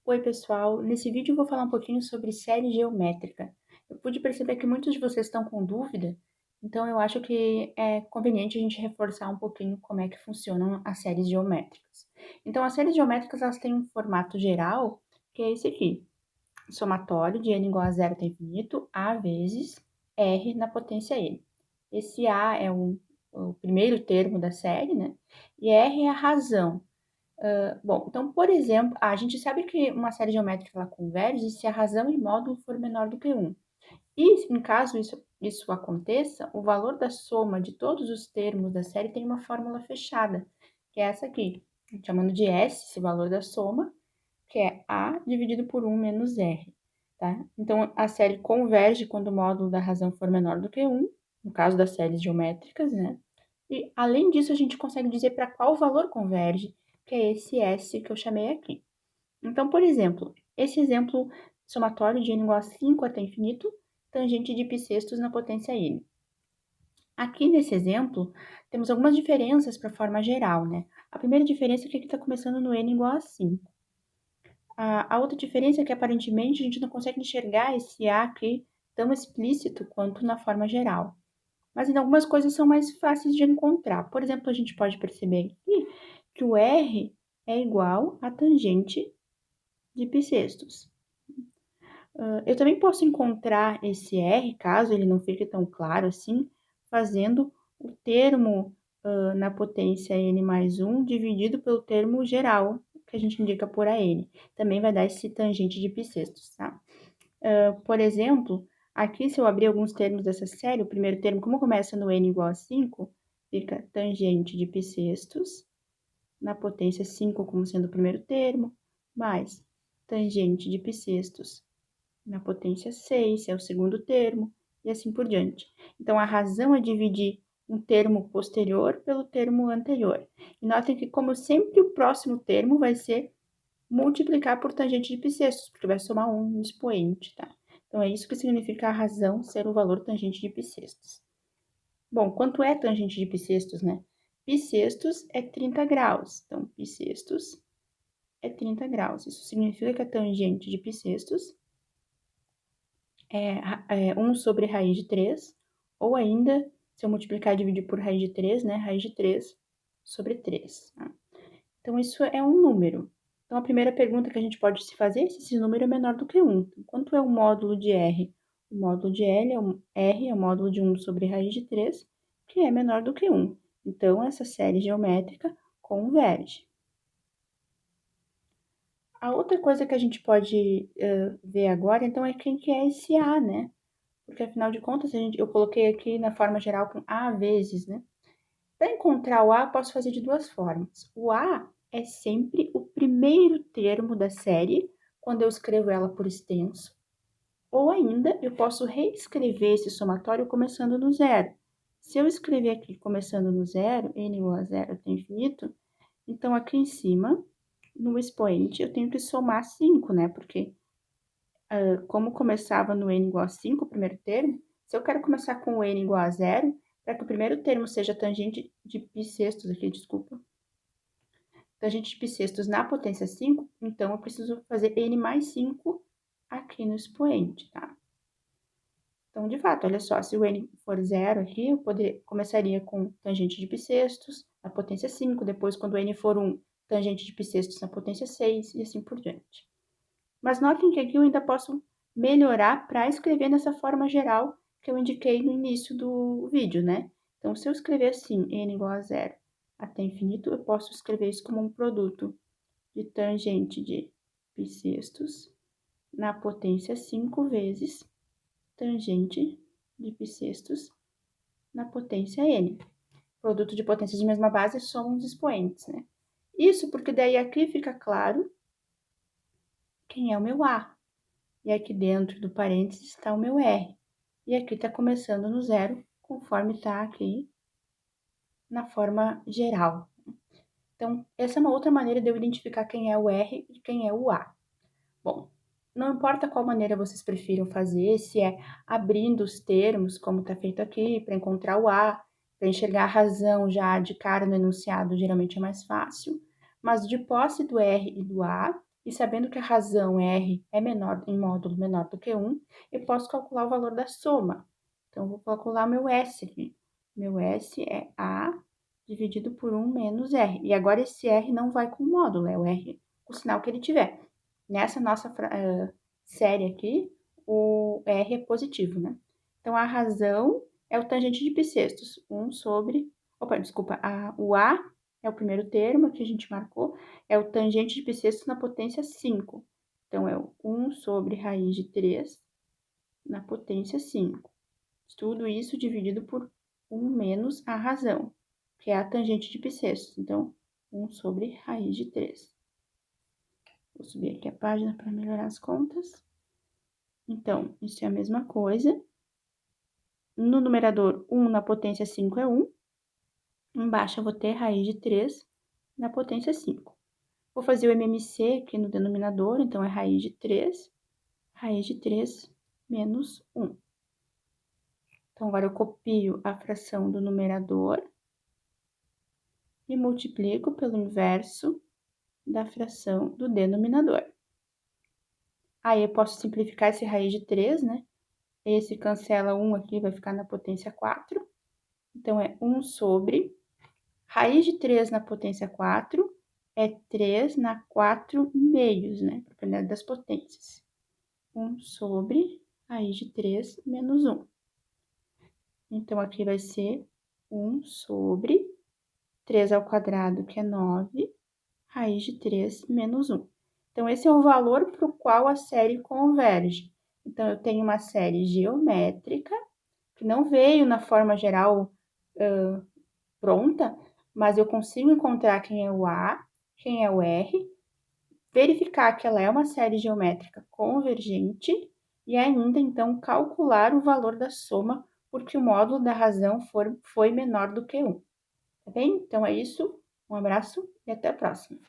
Oi, pessoal. Nesse vídeo eu vou falar um pouquinho sobre série geométrica. Eu pude perceber que muitos de vocês estão com dúvida, então eu acho que é conveniente a gente reforçar um pouquinho como é que funcionam as séries geométricas. Então, as séries geométricas elas têm um formato geral, que é esse aqui: somatório de n igual a zero até infinito, a vezes r na potência n. Esse a é o primeiro termo da série, né? E r é a razão. Bom, então, por exemplo, a gente sabe que uma série geométrica ela converge se a razão e módulo for menor do que 1. E, em caso isso aconteça, o valor da soma de todos os termos da série tem uma fórmula fechada, que é essa aqui, chamando de S, esse valor da soma, que é A dividido por 1 menos R, tá? Então, a série converge quando o módulo da razão for menor do que 1, no caso das séries geométricas, né? E, além disso, a gente consegue dizer para qual valor converge, que é esse S que eu chamei aqui. Então, por exemplo, esse exemplo somatório de n igual a 5 até infinito, tangente de π na potência n. Aqui nesse exemplo, temos algumas diferenças para a forma geral, né? A primeira diferença é que aqui está começando no n igual a 5. A outra diferença é que, aparentemente, a gente não consegue enxergar esse A aqui tão explícito quanto na forma geral. Mas em algumas coisas são mais fáceis de encontrar. Por exemplo, a gente pode perceber aqui que o R é igual a tangente de π. Eu também posso encontrar esse R, caso ele não fique tão claro assim, fazendo o termo na potência n mais 1 dividido pelo termo geral, que a gente indica por AN. Também vai dar esse tangente de π, tá? Por exemplo, aqui se eu abrir alguns termos dessa série, o primeiro termo, como começa no n igual a 5, fica tangente de π na potência 5 como sendo o primeiro termo, mais tangente de π na potência 6, é o segundo termo, e assim por diante. Então, a razão é dividir um termo posterior pelo termo anterior. E notem que, como sempre, o próximo termo vai ser multiplicar por tangente de π, porque vai somar um no expoente, tá? Então, é isso que significa a razão ser o valor tangente de π. Bom, quanto é tangente de π, né? Π é 30 graus. Então, π é 30 graus. Isso significa que a tangente de π é 1 sobre raiz de 3, ou ainda, se eu multiplicar e dividir por raiz de 3, né? Raiz de 3 sobre 3. Tá? Então, isso é um número. Então, a primeira pergunta que a gente pode se fazer é se esse número é menor do que 1. Então, quanto é o módulo de R? O módulo de R é o módulo de 1 sobre raiz de 3, que é menor do que 1. Então, essa série geométrica converge. A outra coisa que a gente pode ver agora, então, é quem que é esse A, né? Porque, afinal de contas, eu coloquei aqui na forma geral com A vezes, né? Para encontrar o A, eu posso fazer de duas formas. O A é sempre o primeiro termo da série, quando eu escrevo ela por extenso. Ou ainda, eu posso reescrever esse somatório começando no zero. Se eu escrever aqui começando no zero, n igual a zero até infinito, então aqui em cima, no expoente, eu tenho que somar 5, né? Porque, como começava no n igual a 5, o primeiro termo, se eu quero começar com o n igual a zero, para que o primeiro termo seja tangente de π aqui, desculpa, tangente de π na potência 5, então eu preciso fazer n mais 5 aqui no expoente, tá? Então, de fato, olha só, se o n for zero aqui, eu começaria com tangente de π na potência 5, depois, quando o n for 1, tangente de π na potência 6, e assim por diante. Mas notem que aqui eu ainda posso melhorar para escrever nessa forma geral que eu indiquei no início do vídeo, né? Então, se eu escrever assim, n igual a zero até infinito, eu posso escrever isso como um produto de tangente de π na potência 5 vezes tangente de π na potência n. Produto de potências de mesma base somam os expoentes, né? Isso porque daí aqui fica claro quem é o meu A. E aqui dentro do parênteses está o meu R. E aqui está começando no zero, conforme está aqui na forma geral. Então, essa é uma outra maneira de eu identificar quem é o R e quem é o A. Bom, não importa qual maneira vocês prefiram fazer, se é abrindo os termos, como está feito aqui, para encontrar o A, para enxergar a razão já de cara no enunciado, geralmente é mais fácil. Mas de posse do R e do A, E sabendo que a razão R é menor, em módulo menor do que 1, eu posso calcular o valor da soma. Então, eu vou calcular meu S aqui. Meu S é A dividido por 1 menos R. E agora esse R não vai com o módulo, é o R, o sinal que ele tiver. Nessa nossa série aqui, o R é positivo, né? Então, a razão é o tangente de bissextos. 1 sobre... Opa, desculpa. O A é o primeiro termo que a gente marcou. É o tangente de bissextos na potência 5. Então, é o 1 sobre raiz de 3 na potência 5. Tudo isso dividido por 1 menos a razão, que é a tangente de bissextos. Então, 1 sobre raiz de 3. Vou subir aqui a página para melhorar as contas. Então, isso é a mesma coisa. No numerador, 1 na potência 5 é 1. Embaixo eu vou ter raiz de 3 na potência 5. Vou fazer o MMC aqui no denominador, então é raiz de 3 menos 1. Então, agora eu copio a fração do numerador e multiplico pelo inverso da fração do denominador. Aí, eu posso simplificar esse raiz de 3, né? Esse cancela 1 aqui, vai ficar na potência 4. Então, é 1 sobre raiz de 3 na potência 4 é 3 na 4 meios, né? Propriedade das potências. 1 sobre raiz de 3 menos 1. Então, aqui vai ser 1 sobre 3 ao quadrado, que é 9, raiz de 3 menos 1. Então, esse é o valor para o qual a série converge. Então, eu tenho uma série geométrica, que não veio na forma geral pronta, mas eu consigo encontrar quem é o A, quem é o R, verificar que ela é uma série geométrica convergente e ainda, então, calcular o valor da soma, porque o módulo da razão foi menor do que 1. Tá bem? Então, é isso. Um abraço e até a próxima.